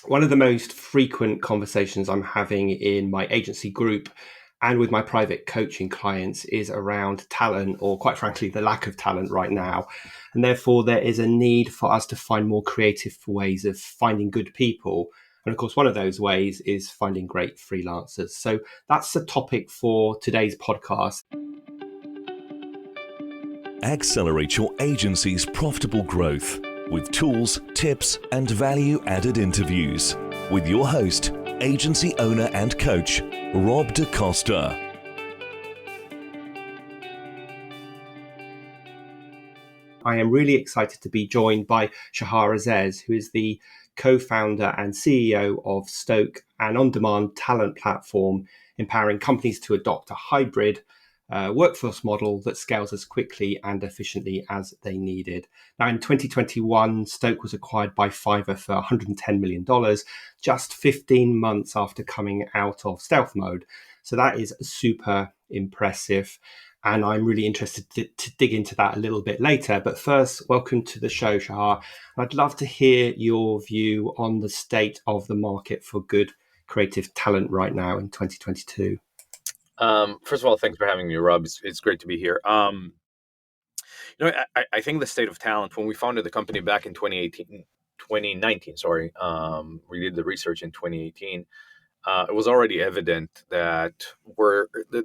One of the most frequent conversations I'm having in my agency group and with my private coaching clients is around talent, or quite frankly, the lack of talent right now. And therefore, there is a need for us to find more creative ways of finding good people. And of course, one of those ways is finding great freelancers. So that's the topic for today's podcast. Accelerate your agency's profitable growth with tools, tips, and value-added interviews with your host, agency owner and coach, Rob DaCosta. I am really excited to be joined by Shahar Erez, who is the co-founder and CEO of Stoke, an on-demand talent platform empowering companies to adopt a hybrid workforce model that scales as quickly and efficiently as they needed. Now, in 2021, Stoke was acquired by Fiverr for $110 million, just 15 months after coming out of stealth mode. So that is super impressive. And I'm really interested to dig into that a little bit later. But first, welcome to the show, Shahar. I'd love to hear your view on the state of the market for good creative talent right now in 2022. First of all, thanks for having me, Rob. It's great to be here. I think the state of talent, when we founded the company back in 2019, we did the research in 2018. It was already evident that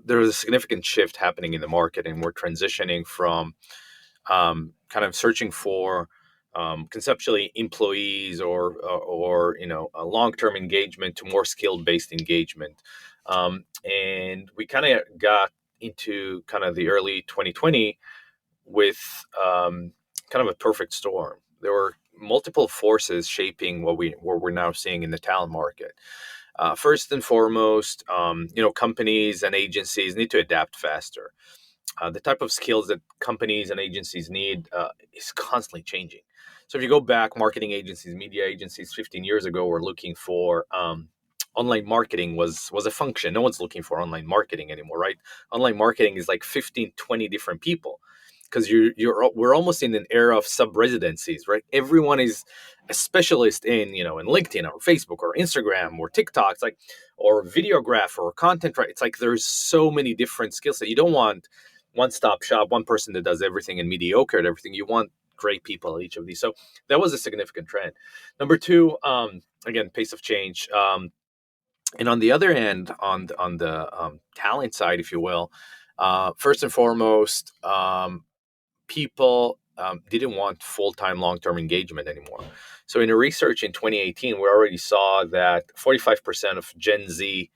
there was a significant shift happening in the market, and we're transitioning from kind of searching for conceptually employees or a long-term engagement to more skill-based engagement. And we kind of got into kind of the early 2020 with kind of a perfect storm. There were multiple forces shaping what we're now seeing in the talent market. First and foremost, companies and agencies need to adapt faster. The type of skills that companies and agencies need is constantly changing. So if you go back, marketing agencies, media agencies 15 years ago were looking for online marketing was a function. No one's looking for online marketing anymore, right? Online marketing is like 15, 20 different people, because we're almost in an era of sub-residencies, right? Everyone is a specialist in LinkedIn or Facebook or Instagram or TikTok. It's like, or videographer or content, right? It's like there's so many different skills that you don't want one-stop shop, one person that does everything and mediocre at everything. You want great people at each of these. So that was a significant trend. Number two, again, pace of change. And on the other hand, on the talent side, if you will, first and foremost, people didn't want full-time, long-term engagement anymore. So in a research in 2018, we already saw that 45% of Gen Z,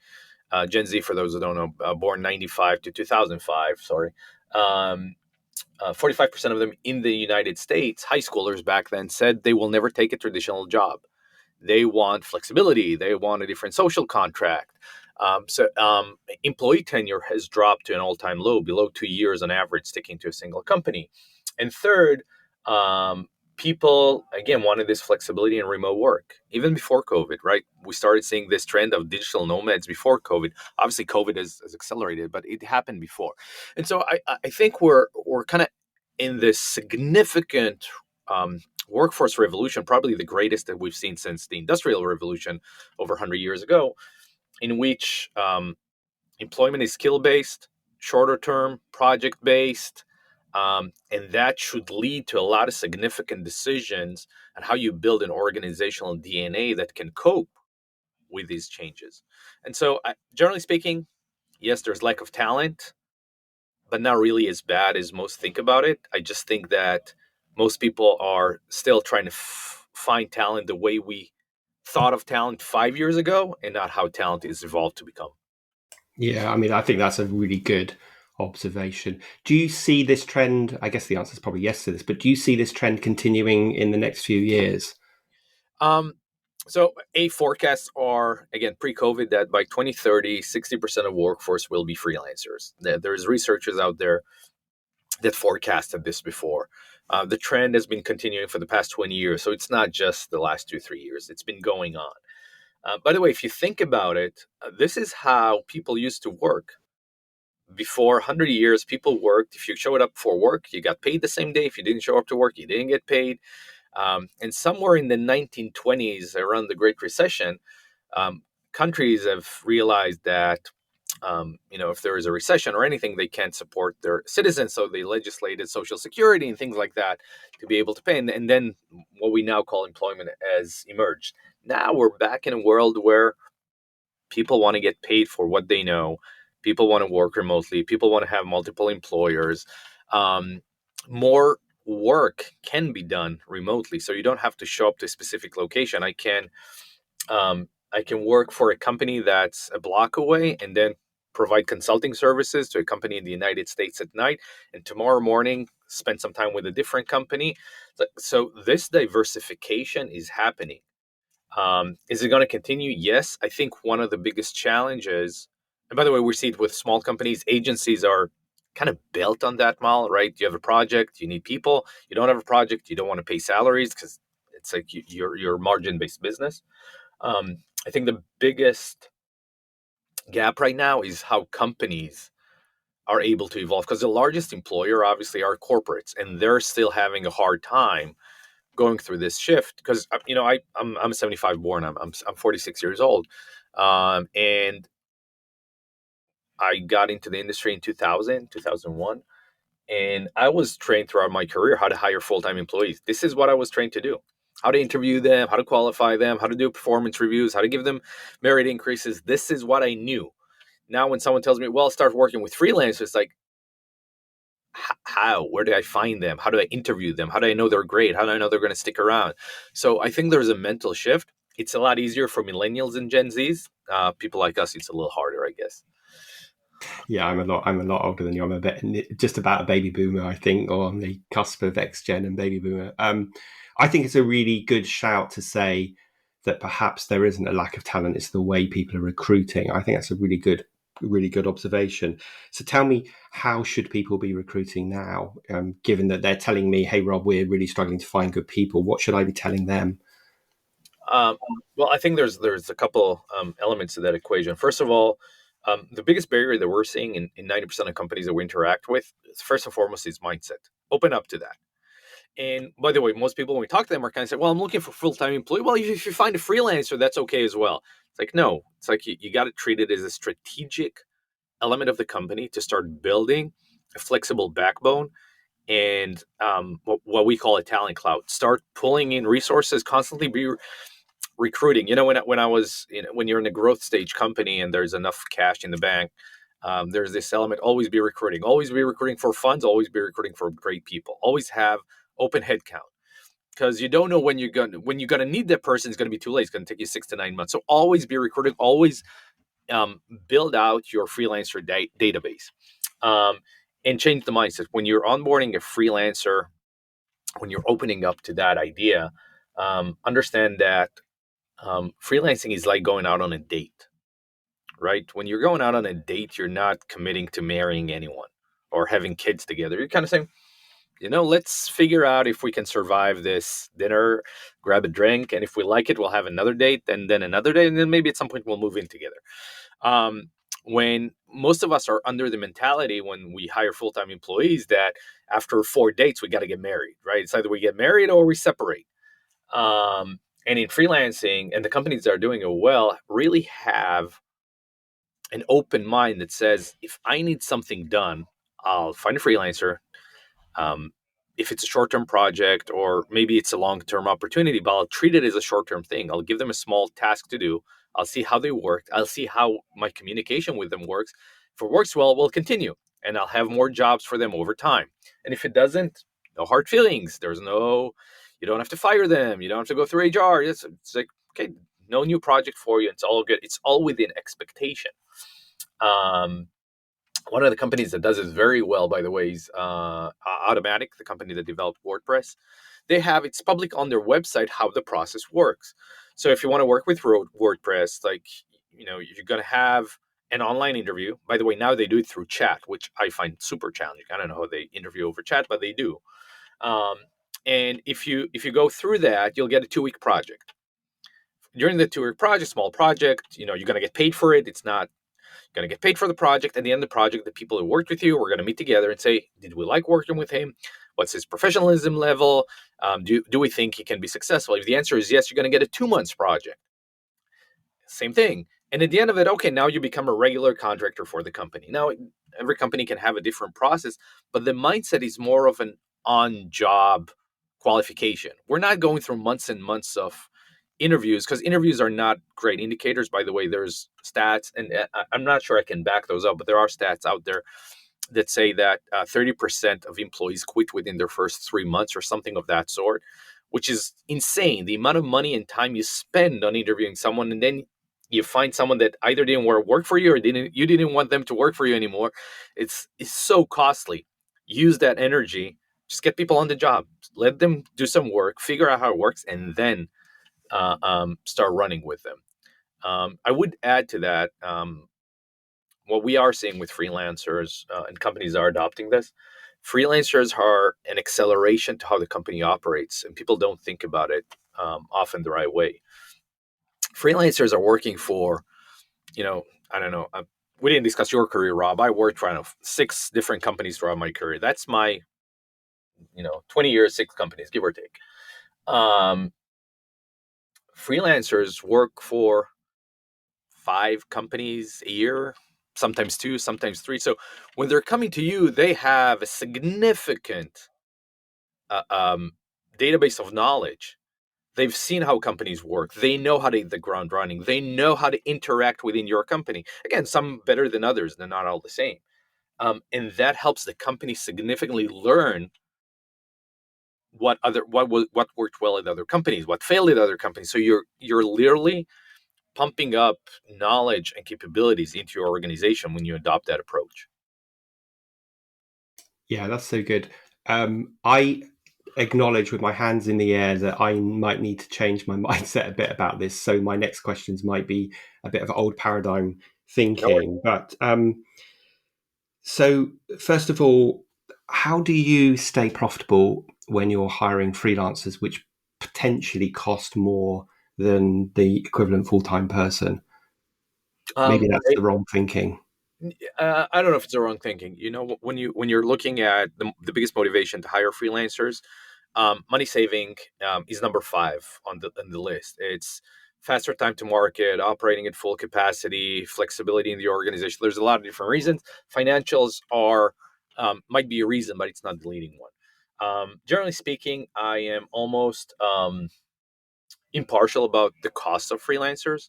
for those who don't know, born 95 to 2005, 45% of them in the United States, high schoolers back then, said they will never take a traditional job. They want flexibility. They want a different social contract. Employee tenure has dropped to an all-time low, below 2 years on average, sticking to a single company. And third, people, again, wanted this flexibility and remote work, even before COVID, right? We started seeing this trend of digital nomads before COVID. Obviously, COVID has accelerated, but it happened before. And so I think we're kind of in this significant workforce revolution, probably the greatest that we've seen since the Industrial Revolution over 100 years ago, in which employment is skill-based, shorter-term, project-based, and that should lead to a lot of significant decisions on how you build an organizational DNA that can cope with these changes. And so, generally speaking, yes, there's lack of talent, but not really as bad as most think about it. I just think that most people are still trying to find talent the way we thought of talent 5 years ago, and not how talent is evolved to become. Yeah, I mean, I think that's a really good observation. Do you see this trend? I guess the answer is probably yes to this, but do you see this trend continuing in the next few years? So forecasts are, again, pre-COVID, that by 2030, 60% of workforce will be freelancers. There's researchers out there that forecasted this before. The trend has been continuing for the past 20 years. So it's not just the last 2-3 years. It's been going on. By the way, if you think about it, this is how people used to work. Before 100 years, people worked. If you showed up for work, you got paid the same day. If you didn't show up to work, you didn't get paid. And somewhere in the 1920s, around the Great Recession, countries have realized that if there is a recession or anything, they can't support their citizens, so they legislated Social Security and things like that to be able to pay. And then what we now call employment has emerged. Now we're back in a world where people want to get paid for what they know. People want to work remotely. People want to have multiple employers. More work can be done remotely, so you don't have to show up to a specific location. I can work for a company that's a block away and then provide consulting services to a company in the United States at night, and tomorrow morning spend some time with a different company. So this diversification is happening. Is it going to continue? Yes. I think one of the biggest challenges, and by the way, we see it with small companies, agencies are kind of built on that model, right? You have a project, you need people. You don't have a project, you don't want to pay salaries because it's like you're margin-based business. I think the biggest gap right now is how companies are able to evolve, because the largest employer obviously are corporates, and they're still having a hard time going through this shift. Because I'm 75 born, I'm 46 years old, and I got into the industry in 2001, and I was trained throughout my career how to hire full-time employees. This is what I was trained to do: how to interview them, how to qualify them, how to do performance reviews, how to give them merit increases. This is what I knew. Now, when someone tells me, well, start working with freelancers, it's like, how? Where do I find them? How do I interview them? How do I know they're great? How do I know they're going to stick around? So I think there's a mental shift. It's a lot easier for millennials and Gen Zs. People like us, it's a little harder, I guess. Yeah, I'm a lot older than you. I'm a bit just about a baby boomer, I think, or on the cusp of X Gen and baby boomer. I think it's a really good shout to say that perhaps there isn't a lack of talent; it's the way people are recruiting. I think that's a really good observation. So tell me, how should people be recruiting now? Given that they're telling me, "Hey, Rob, we're really struggling to find good people," what should I be telling them? Um, well, I think there's a couple elements to that equation. First of all, the biggest barrier that we're seeing in 90% of companies that we interact with, first and foremost, is mindset. Open up to that. And by the way, most people, when we talk to them, are kind of say, well, I'm looking for a full-time employee. Well, if you find a freelancer, that's okay as well. It's like, no, it's like you got to treat it as a strategic element of the company to start building a flexible backbone and what we call a talent cloud. Start pulling in resources, constantly be recruiting. When I was, when you're in a growth stage company and there's enough cash in the bank, there's this element: always be recruiting for funds, always be recruiting for great people, always have open headcount, because you don't know when you're gonna need that person. It's gonna be too late. It's gonna take you 6 to 9 months. So always be recruiting. Always build out your freelancer database, and change the mindset when you're onboarding a freelancer. When you're opening up to that idea, understand that freelancing is like going out on a date, right? When you're going out on a date, you're not committing to marrying anyone or having kids together. You're kind of saying, let's figure out if we can survive this dinner, grab a drink, and if we like it, we'll have another date, and then another date, and then maybe at some point we'll move in together. When most of us are under the mentality when we hire full-time employees that after 4 dates, we got to get married, right? It's either we get married or we separate. And in freelancing, and the companies that are doing it well really have an open mind that says, if I need something done, I'll find a freelancer. If it's a short-term project, or maybe it's a long-term opportunity, but I'll treat it as a short-term thing. I'll give them a small task to do. I'll see how they work. I'll see how my communication with them works. If it works well, we'll continue, and I'll have more jobs for them over time. And if it doesn't, no hard feelings. You don't have to fire them. You don't have to go through HR. It's like, okay, no new project for you. It's all good. It's all within expectation. One of the companies that does this very well, by the way, is Automatic, the company that developed WordPress. It's public on their website how the process works. So if you want to work with WordPress, you're going to have an online interview. By the way, now they do it through chat, which I find super challenging. I don't know how they interview over chat, but they do. And if you go through that, you'll get a 2-week project. During the 2-week project, small project, you're going to get paid for it. It's not going to get paid for the project. At the end of the project, the people who worked with you, we're going to meet together and say, did we like working with him? What's his professionalism level? Do we think he can be successful? If the answer is yes, you're going to get a 2 months project. Same thing. And at the end of it, okay, now you become a regular contractor for the company. Now, every company can have a different process, but the mindset is more of an on-job qualification. We're not going through months and months of interviews, because interviews are not great indicators. By the way, there's stats, and I'm not sure I can back those up, but there are stats out there that say that 30% of employees quit within their first 3 months or something of that sort, which is insane. The amount of money and time you spend on interviewing someone, and then you find someone that either didn't want to work for you or you didn't want them to work for you anymore. It's so costly. Use that energy. Just get people on the job. Let them do some work, figure out how it works, and then start running with them. I would add to that, what we are seeing with freelancers, and companies are adopting this. Freelancers are an acceleration to how the company operates, and people don't think about it often the right way. Freelancers are working for, I don't know. We didn't discuss your career, Rob. I worked for 6 different companies throughout my career. That's my 20 years, 6 companies, give or take. Freelancers work for 5 companies a year, sometimes 2, sometimes 3. So when they're coming to you, they have a significant database of knowledge. They've seen how companies work. They know how to hit the ground running. They know how to interact within your company. Again, some better than others. They're not all the same. And that helps the company significantly learn what worked well at other companies, what failed at other companies. So you're literally pumping up knowledge and capabilities into your organization when you adopt that approach. Yeah, that's so good. I acknowledge with my hands in the air that I might need to change my mindset a bit about this. So my next questions might be a bit of old paradigm thinking. But so first of all, how do you stay profitable when you're hiring freelancers, which potentially cost more than the equivalent full-time person? Maybe that's the wrong thinking. I don't know if it's the wrong thinking. When you're looking at the biggest motivation to hire freelancers, money saving is number 5 on the list. It's faster time to market, operating at full capacity, flexibility in the organization. There's a lot of different reasons. Financials are might be a reason, but it's not the leading one. Generally speaking, I am almost impartial about the cost of freelancers.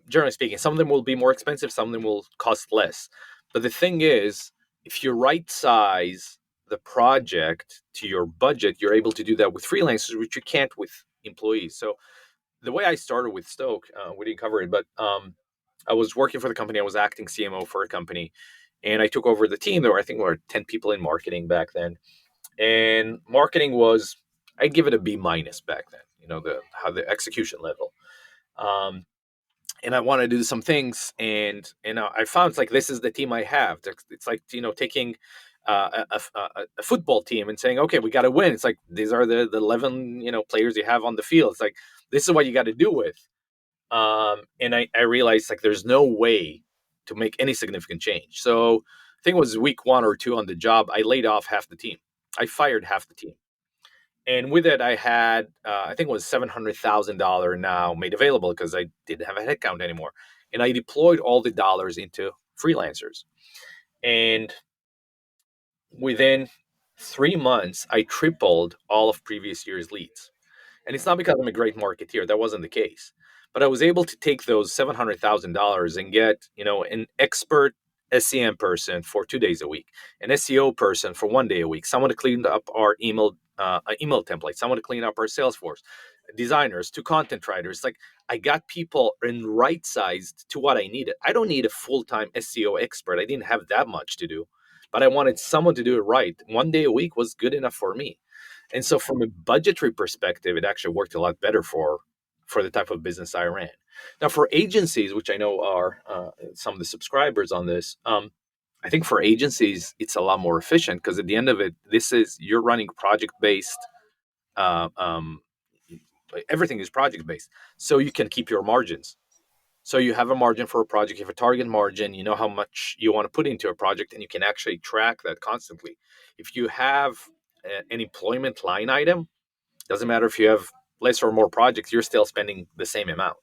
Generally speaking, some of them will be more expensive, some of them will cost less. But the thing is, if you right size the project to your budget, you're able to do that with freelancers, which you can't with employees. So the way I started with Stoke, we didn't cover it, but I was working for the company. I was acting CMO for a company, and I took over the team. There were, I think, 10 people in marketing back then, and marketing was, I'd give it a B minus back then. The execution level. And I wanted to do some things, and I found it's like, this is the team I have. It's like taking a football team and saying, okay, we got to win. It's like, these are the 11 players you have on the field. It's like, this is what you got to do with. And I realized, like, there's no way to make any significant change. So I think it was week 1 or 2 on the job, I laid off half the team. I fired half the team. And with it, I had, I think it was $700,000 now made available because I didn't have a headcount anymore. And I deployed all the dollars into freelancers. And within 3 months, I tripled all of previous year's leads. And it's not because I'm a great marketeer. That wasn't the case. But I was able to take those $700,000 and get, an expert SEM person for 2 days a week, an SEO person for 1 day a week, someone to clean up our email template, someone to clean up our Salesforce, designers to content writers. Like, I got people in right sized to what I needed. I don't need a full-time SEO expert. I didn't have that much to do, but I wanted someone to do it right. 1 day a week was good enough for me. And so from a budgetary perspective, it actually worked a lot better for the type of business I ran. Now, for agencies, which I know are some of the subscribers on this, I think for agencies, it's a lot more efficient because at the end of it, you're running project-based. Everything is project-based. So you can keep your margins. So you have a margin for a project, you have a target margin, you know how much you want to put into a project, and you can actually track that constantly. If you have an employment line item, doesn't matter if you have less or more projects, you're still spending the same amount.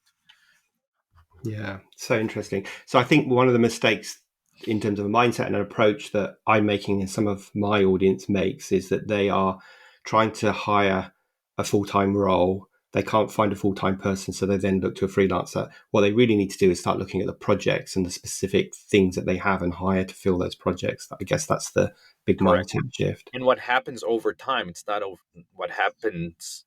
Yeah, so interesting. So I think one of the mistakes in terms of a mindset and an approach that I'm making and some of my audience makes is that they are trying to hire a full-time role. They can't find a full-time person, so they then look to a freelancer. What they really need to do is start looking at the projects and the specific things that they have and hire to fill those projects. I guess that's the big Correct. mindset shift. And what happens over time, it's not what happens,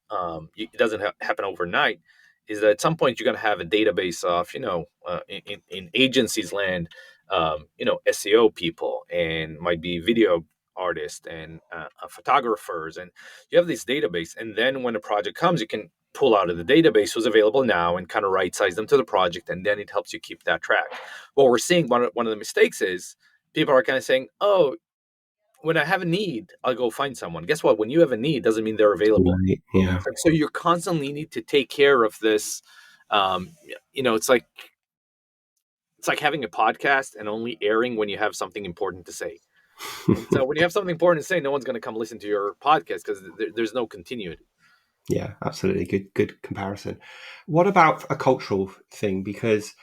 it doesn't happen overnight, is that at some point you're going to have a database of, in agencies land, SEO people, and might be video artists and photographers. And you have this database. And then when a project comes, you can pull out of the database who's available now and kind of right size them to the project. And then it helps you keep that track. What we're seeing, one of the mistakes is people are kind of saying, oh, when I have a need, I'll go find someone. Guess what? When you have a need, doesn't mean they're available. Right. Yeah. So you constantly need to take care of this. Um, it's like having a podcast and only airing when you have something important to say. And so when you have something important to say, no one's going to come listen to your podcast because there's no continuity. Yeah, absolutely. Good comparison. What about a cultural thing? Because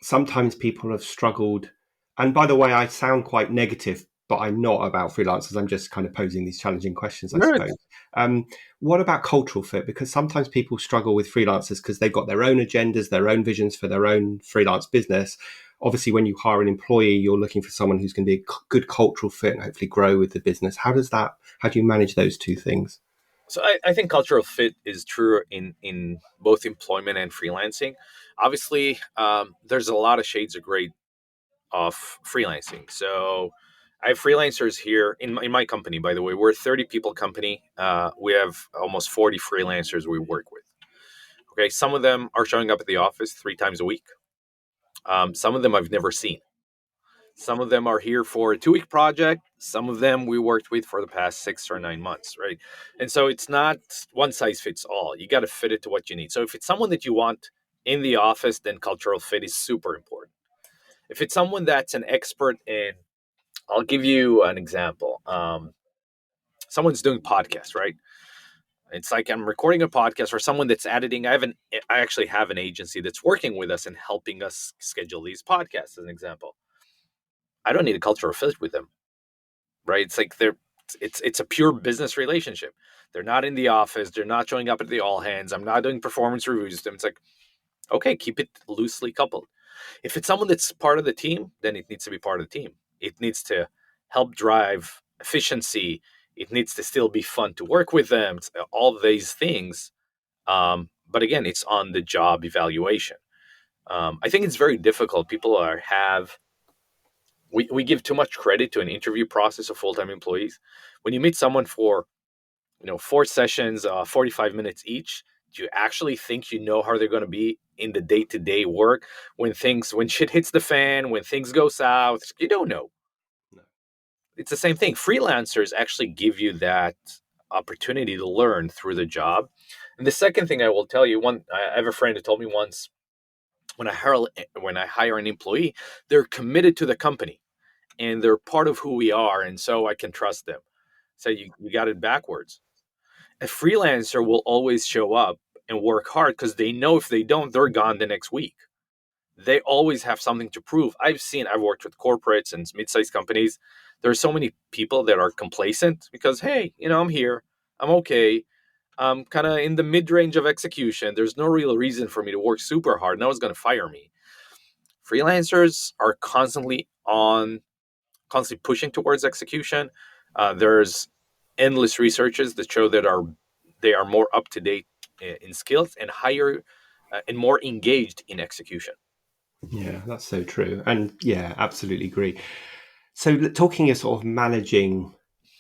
sometimes people have struggled. And by the way, I sound quite negative, but I'm not about freelancers. I'm just kind of posing these challenging questions, I Right. suppose. What about cultural fit? Because sometimes people struggle with freelancers because they've got their own agendas, their own visions for their own freelance business. Obviously, when you hire an employee, you're looking for someone who's going to be a good cultural fit and hopefully grow with the business. How do you manage those two things? So I think cultural fit is true in both employment and freelancing. Obviously, there's a lot of shades of gray of freelancing. So I have freelancers here in my company, by the way. We're a 30 people company. We have almost 40 freelancers we work with. Okay. Some of them are showing up at the office 3 times a week. Some of them I've never seen. Some of them are here for a 2 week project. Some of them we worked with for the past 6 or 9 months, right? And so it's not one size fits all. You got to fit it to what you need. So if it's someone that you want in the office, then cultural fit is super important. If it's someone that's an expert in, I'll give you an example. Someone's doing podcasts, right? It's like I'm recording a podcast for someone that's editing. I actually have an agency that's working with us and helping us schedule these podcasts, as an example. I don't need a cultural fit with them, right? It's like it's a pure business relationship. They're not in the office. They're not showing up at the all hands. I'm not doing performance reviews with them. It's like, okay, keep it loosely coupled. If it's someone that's part of the team, then it needs to be part of the team. It needs to help drive efficiency. It needs to still be fun to work with them. It's all these things. But again, it's on the job evaluation. I think it's very difficult. We give too much credit to an interview process of full-time employees. When you meet someone for 4 sessions, 45 minutes each, do you actually think you know how they're going to be in the day-to-day work when shit hits the fan, when things go south? You don't know. No. It's the same thing. Freelancers actually give you that opportunity to learn through the job. And the second thing I will tell you, I have a friend who told me once, when I hire an employee, they're committed to the company and they're part of who we are, and so I can trust them. So you got it backwards. A freelancer will always show up and work hard because they know if they don't, they're gone the next week. They always have something to prove. I've worked with corporates and mid-sized companies. There are so many people that are complacent because, hey, I'm here. I'm okay. I'm kind of in the mid-range of execution. There's no real reason for me to work super hard. No one's going to fire me. Freelancers are constantly pushing towards execution. There's endless researches that show that they are more up to date in skills and higher and more engaged in execution. Yeah, that's so true. And yeah, absolutely agree. So talking of sort of managing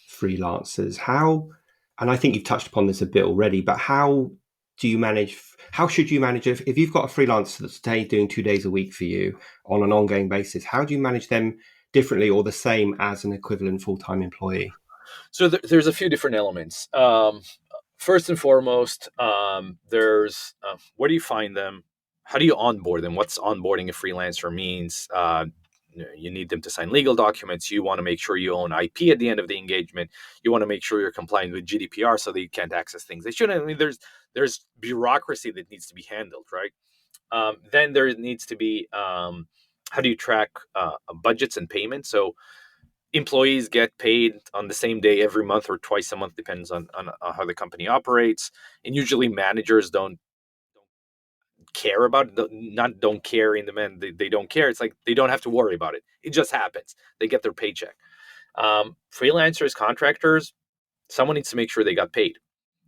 freelancers, and I think you've touched upon this a bit already, but how should you manage if you've got a freelancer that's doing 2 days a week for you on an ongoing basis, how do you manage them differently or the same as an equivalent full-time employee? So there's a few different elements. First and foremost, there's where do you find them? How do you onboard them? What's onboarding a freelancer means? you need them to sign legal documents. You want to make sure you own IP at the end of the engagement. You want to make sure you're compliant with GDPR so that you can't access things they shouldn't. I mean, there's bureaucracy that needs to be handled, right? Then there needs to be how do you track budgets and payments? So employees get paid on the same day every month or twice a month, depends on how the company operates. And usually managers don't care about it, not don't care in the man, they don't care. It's like they don't have to worry about it. It just happens. They get their paycheck. Freelancers, contractors, someone needs to make sure they got paid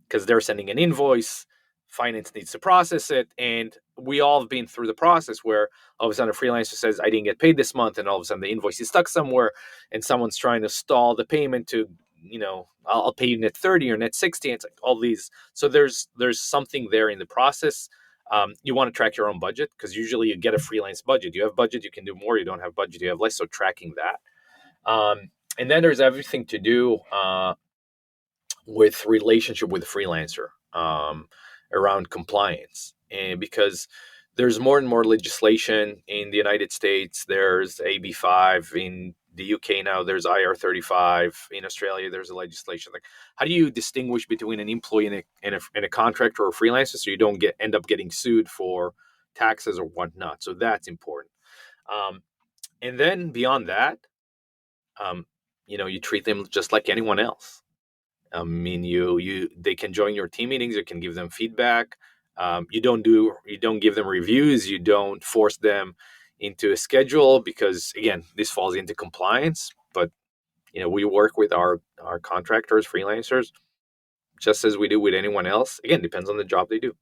because they're sending an invoice. Finance needs to process it. And we all have been through the process where all of a sudden a freelancer says, I didn't get paid this month. And all of a sudden the invoice is stuck somewhere and someone's trying to stall the payment to, I'll pay you net 30 or net 60. It's like all these. So there's something there in the process. You want to track your own budget because usually you get a freelance budget. You have budget, you can do more. You don't have budget, you have less. So tracking that. And then there's everything to do with relationship with the freelancer around compliance. And because there's more and more legislation in the United States, there's AB5 in the UK now, there's IR35 in Australia. There's a legislation like how do you distinguish between an employee and a contractor or a freelancer so you don't end up getting sued for taxes or whatnot. So that's important. And then beyond that, you treat them just like anyone else. I mean, they can join your team meetings. You can give them feedback. You don't give them reviews. You don't force them into a schedule because, again, this falls into compliance. But we work with our contractors, freelancers, just as we do with anyone else. Again, depends on the job they do.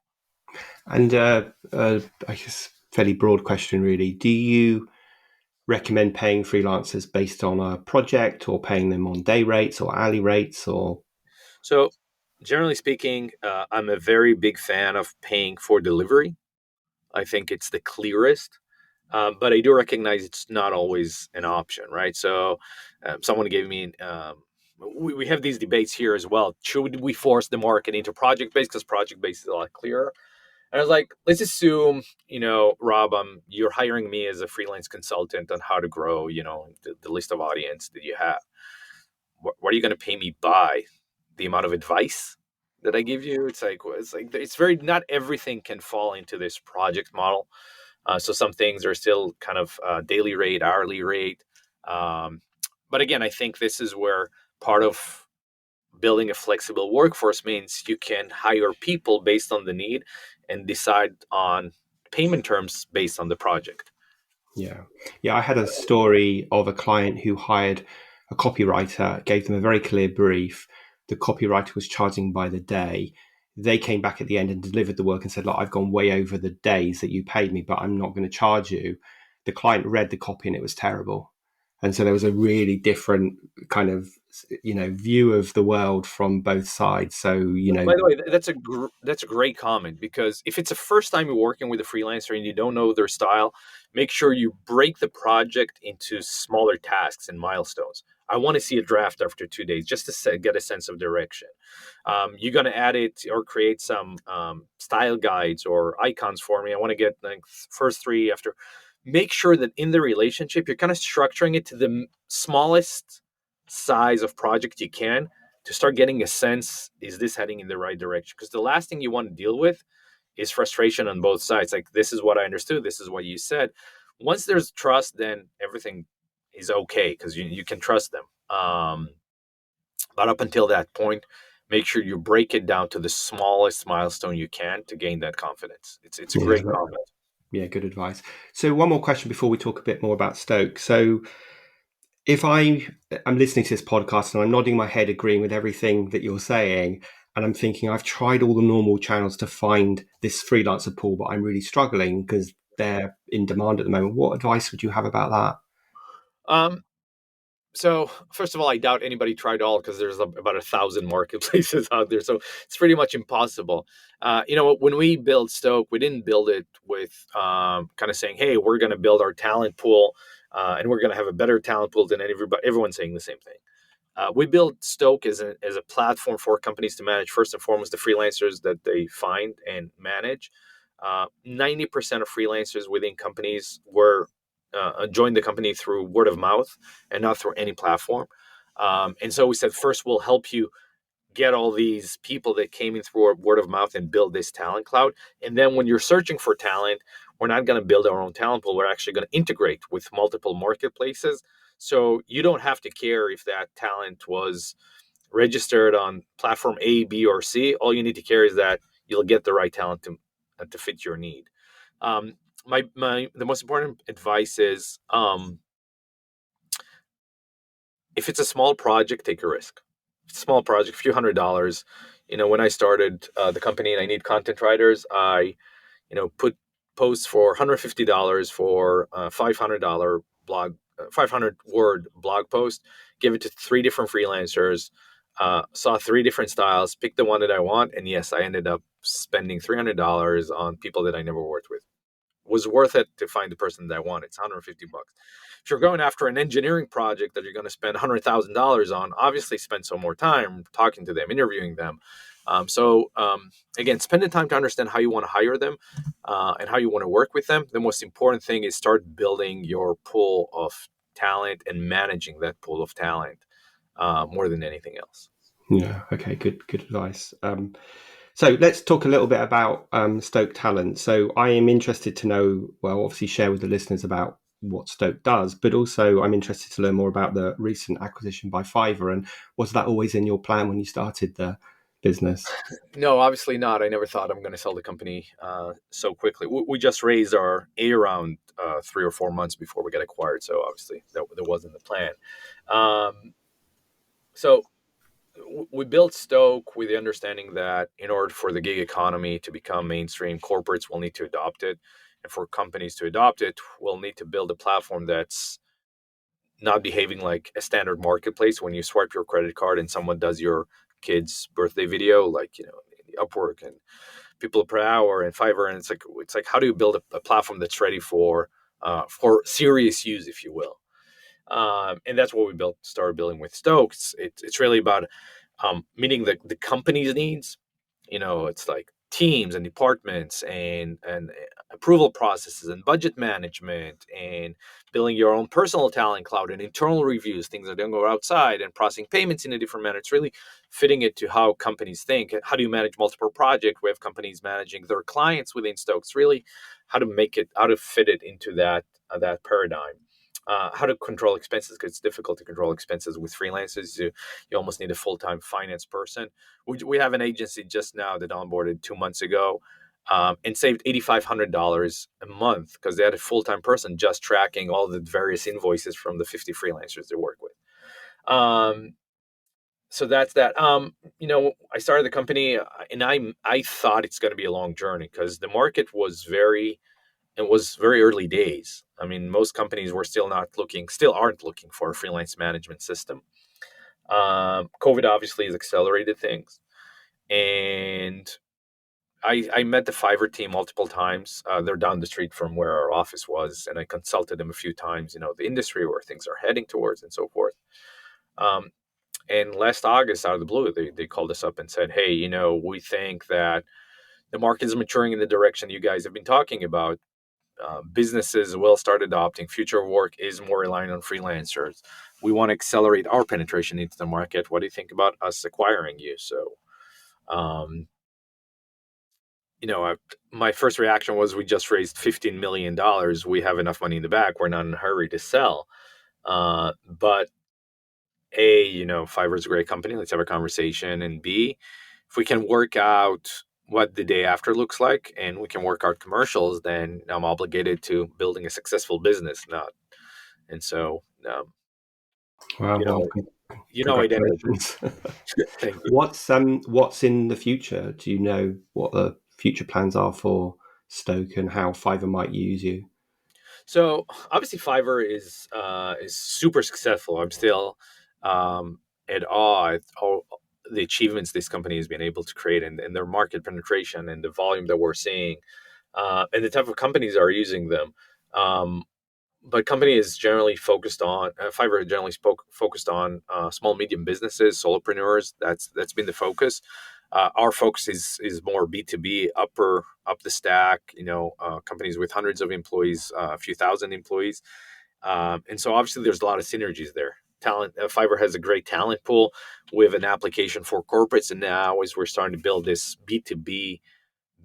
And I guess fairly broad question, really. Do you recommend paying freelancers based on a project or paying them on day rates or hourly rates or? So generally speaking, I'm a very big fan of paying for delivery. I think it's the clearest, but I do recognize it's not always an option, right? So someone gave me, we have these debates here as well. Should we force the market into project-based because project-based is a lot clearer? And I was like, let's assume, Rob, you're hiring me as a freelance consultant on how to grow, the list of audience that you have. What are you going to pay me by? The amount of advice that I give you? It's very, not everything can fall into this project model. So some things are still kind of daily rate, hourly rate. But again, I think this is where part of building a flexible workforce means you can hire people based on the need and decide on payment terms based on the project. Yeah. I had a story of a client who hired a copywriter, gave them a very clear brief. The copywriter was charging by the day. They came back at the end and delivered the work and said, look, I've gone way over the days that you paid me, but I'm not going to charge you. The client read the copy and it was terrible. And so there was a really different kind of, view of the world from both sides. So, By the way, that's a great comment, because if it's the first time you're working with a freelancer and you don't know their style, make sure you break the project into smaller tasks and milestones. I want to see a draft after 2 days just to get a sense of direction. You're going to add it or create some style guides or icons for me. I want to get the first 3 after. Make sure that in the relationship, you're kind of structuring it to the smallest size of project you can to start getting a sense, is this heading in the right direction? Because the last thing you want to deal with is frustration on both sides. Like, this is what I understood. This is what you said. Once there's trust, then everything is okay because you can trust them. But up until that point, make sure you break it down to the smallest milestone you can to gain that confidence. It's a great comment. Yeah, good advice. So one more question before we talk a bit more about Stoke. So if I'm listening to this podcast and I'm nodding my head, agreeing with everything that you're saying, and I'm thinking I've tried all the normal channels to find this freelancer pool, but I'm really struggling because they're in demand at the moment. What advice would you have about that? So first of all, I doubt anybody tried all because there's about 1,000 marketplaces out there. So it's pretty much impossible. When we built Stoke, we didn't build it with kind of saying, hey, we're going to build our talent pool and we're going to have a better talent pool than everyone's saying the same thing. We built Stoke as a platform for companies to manage, first and foremost, the freelancers that they find and manage. 90% of freelancers within companies were joined the company through word of mouth and not through any platform. And so we said, first, we'll help you get all these people that came in through word of mouth and build this talent cloud. And then when you're searching for talent, we're not going to build our own talent pool. We're actually going to integrate with multiple marketplaces. So you don't have to care if that talent was registered on platform A, B, or C. All you need to care is that you'll get the right talent to fit your need. The most important advice is, if it's a small project, take a risk. If it's a small project, a few $100s. When I started the company and I need content writers, I put posts for $150 for a $500 blog, 500 word blog post, give it to 3 different freelancers, saw 3 different styles, picked the one that I want. And yes, I ended up spending $300 on people that I never worked with. It was worth it to find the person that I wanted. It's $150. If you're going after an engineering project that you're going to spend $100,000 on, obviously spend some more time talking to them, interviewing them. Again, spend the time to understand how you want to hire them and how you want to work with them. The most important thing is start building your pool of talent and managing that pool of talent more than anything else. Yeah. Okay. Good advice. So let's talk a little bit about Stoke Talent. So I am interested to know, well, obviously share with the listeners about what Stoke does, but also I'm interested to learn more about the recent acquisition by Fiverr. And was that always in your plan when you started the business? No, obviously not. I never thought I'm going to sell the company so quickly. We just raised our A round 3 or 4 months before we got acquired. So obviously that wasn't the plan. So we built Stoke with the understanding that in order for the gig economy to become mainstream, corporates will need to adopt it. And for companies to adopt it, we'll need to build a platform that's not behaving like a standard marketplace. When you swipe your credit card and someone does your kid's birthday video, like, Upwork and people per hour and Fiverr. And it's like, how do you build a platform that's ready for serious use, if you will? And that's what we started building with Stoke. It's really about meeting the company's needs. It's like teams and departments and approval processes and budget management and building your own personal talent cloud and internal reviews, things that don't go outside, and processing payments in a different manner. It's really fitting it to how companies think. How do you manage multiple projects? We have companies managing their clients within Stoke. It's really how to fit it into that paradigm. How to control expenses, because it's difficult to control expenses with freelancers. You almost need a full-time finance person. We have an agency just now that onboarded 2 months ago and saved $8,500 a month because they had a full-time person just tracking all the various invoices from the 50 freelancers they work with. So that's that. I started the company and I thought it's going to be a long journey because the market was very early days. I mean, most companies were still aren't looking for a freelance management system. COVID obviously has accelerated things. And I met the Fiverr team multiple times. They're down the street from where our office was. And I consulted them a few times, the industry, where things are heading towards and so forth. And last August, out of the blue, they called us up and said, hey, we think that the market is maturing in the direction you guys have been talking about. Businesses will start adopting. Future work is more reliant on freelancers. We want to accelerate our penetration into the market. What do you think about us acquiring you? So, my first reaction was, we just raised $15 million. We have enough money in the bank. We're not in a hurry to sell. But A, Fiverr is a great company. Let's have a conversation. And B, if we can work out what the day after looks like and we can work out commercials, then I'm obligated to building a successful business. And so, Wow. Congratulations. Thank you. What's in the future? Do you know what the future plans are for Stoke and how Fiverr might use you? So obviously Fiverr is super successful. I'm still at awe at all the achievements this company has been able to create and their market penetration and the volume that we're seeing and the type of companies that are using them. But company is generally focused on Fiverr generally focused on small medium businesses, solopreneurs. That's been the focus. Our focus is more B2B, up the stack. Companies with hundreds of employees, a few thousand employees, and so obviously there's a lot of synergies there. Fiverr has a great talent pool with an application for corporates, and now as we're starting to build this B2B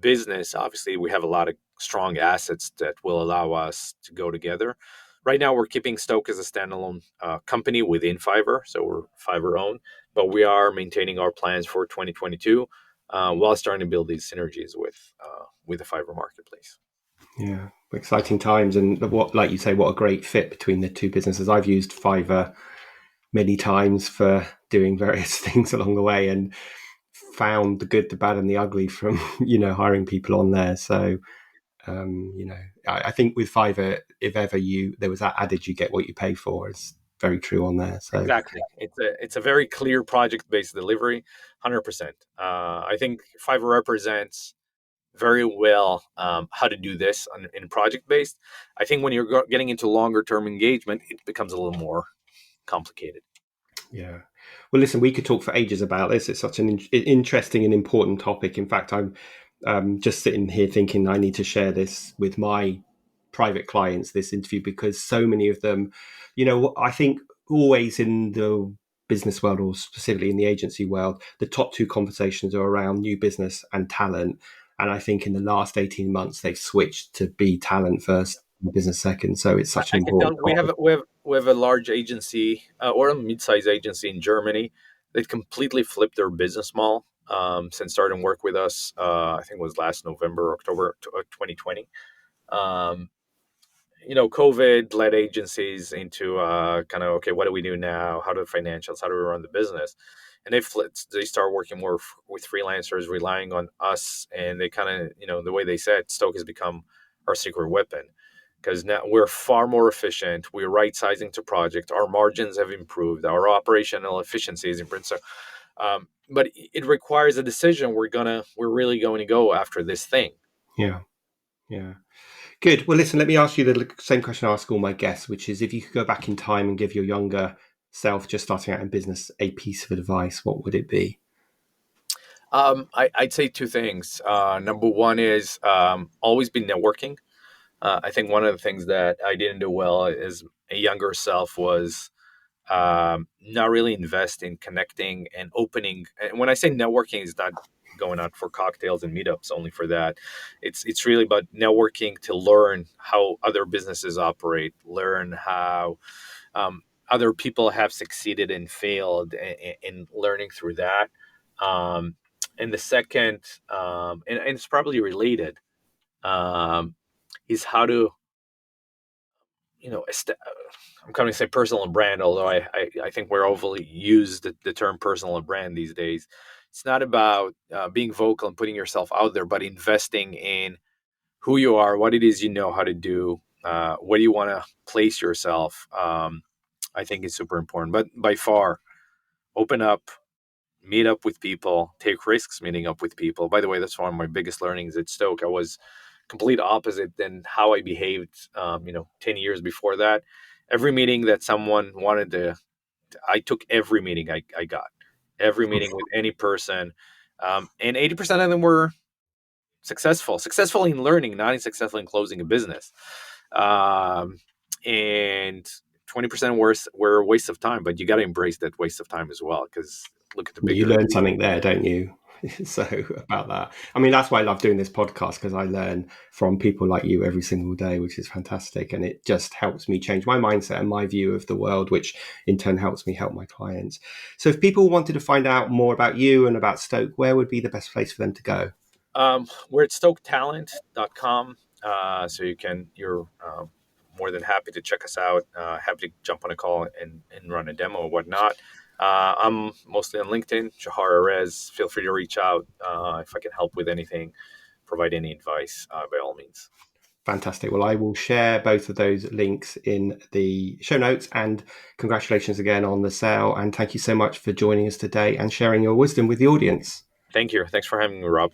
business, obviously we have a lot of strong assets that will allow us to go together. Right now, we're keeping Stoke as a standalone company within Fiverr, so we're Fiverr owned, but we are maintaining our plans for 2022 while starting to build these synergies with the Fiverr marketplace. Yeah, exciting times, and what, like you say, what a great fit between the two businesses. I've used Fiverr many times for doing various things along the way, and found the good, the bad, and the ugly from hiring people on there. So I think with Fiverr, if ever there was that adage, you get what you pay for. It's very true on there. So exactly, it's a very clear project based delivery, 100%. I think Fiverr represents very well how to do this in project based. I think when you're getting into longer term engagement, it becomes a little more complicated. Yeah. Well, listen, we could talk for ages about this. It's such an interesting and important topic. In fact, I'm just sitting here thinking I need to share this with my private clients, this interview, because so many of them, I think always in the business world, or specifically in the agency world, the top two conversations are around new business and talent. And I think in the last 18 months, they've switched to be talent first, business second. So it's such an I can tell important topic. we have a large agency or a mid-sized agency in Germany that completely flipped their business model since starting work with us. I think it was last November, October 2020. COVID led agencies into kind of, okay, what do we do now? How do the financials? How do we run the business? And they start working more with freelancers, relying on us, and they kind of, the way they said, Stoke has become our secret weapon because now we're far more efficient. We're right sizing to project. Our margins have improved. Our operational efficiency is improved. So, but it requires a decision. We're really going to go after this thing. Yeah. Yeah. Good. Well, listen, let me ask you the same question I ask all my guests, which is if you could go back in time and give your younger self just starting out in business a piece of advice, what would it be? I'd say two things. Number one is always be networking. I think one of the things that I didn't do well as a younger self was not really invest in connecting and opening. And when I say networking, it's not going out for cocktails and meetups only for that. It's really about networking to learn how other businesses operate, learn how other people have succeeded and failed, and learning through that. And the second, and it's probably related, is how to, I'm coming to say personal and brand, although I think we're overly used the term personal and brand these days. It's not about being vocal and putting yourself out there, but investing in who you are, what it is you know how to do, where you want to place yourself. I think it's super important. But by far, open up, meet up with people, take risks meeting up with people. By the way, that's one of my biggest learnings at Stoke. I was complete opposite than how I behaved, 10 years before that. Every meeting that someone wanted I took every meeting I got, every meeting with any person. And 80% of them were successful in learning, not successful in closing a business. And 20% were a waste of time, but you got to embrace that waste of time as well. Because look at the bigger. You learn something there, don't you? So about that. I mean, that's why I love doing this podcast, because I learn from people like you every single day, which is fantastic. And it just helps me change my mindset and my view of the world, which in turn helps me help my clients. So if people wanted to find out more about you and about Stoke, where would be the best place for them to go? We're at stoketalent.com. So you're more than happy to check us out. Happy to jump on a call and run a demo or whatnot. I'm mostly on LinkedIn, Shahar Erez. Feel free to reach out if I can help with anything, provide any advice, by all means. Fantastic. Well, I will share both of those links in the show notes, and congratulations again on the sale. And thank you so much for joining us today and sharing your wisdom with the audience. Thank you. Thanks for having me, Rob.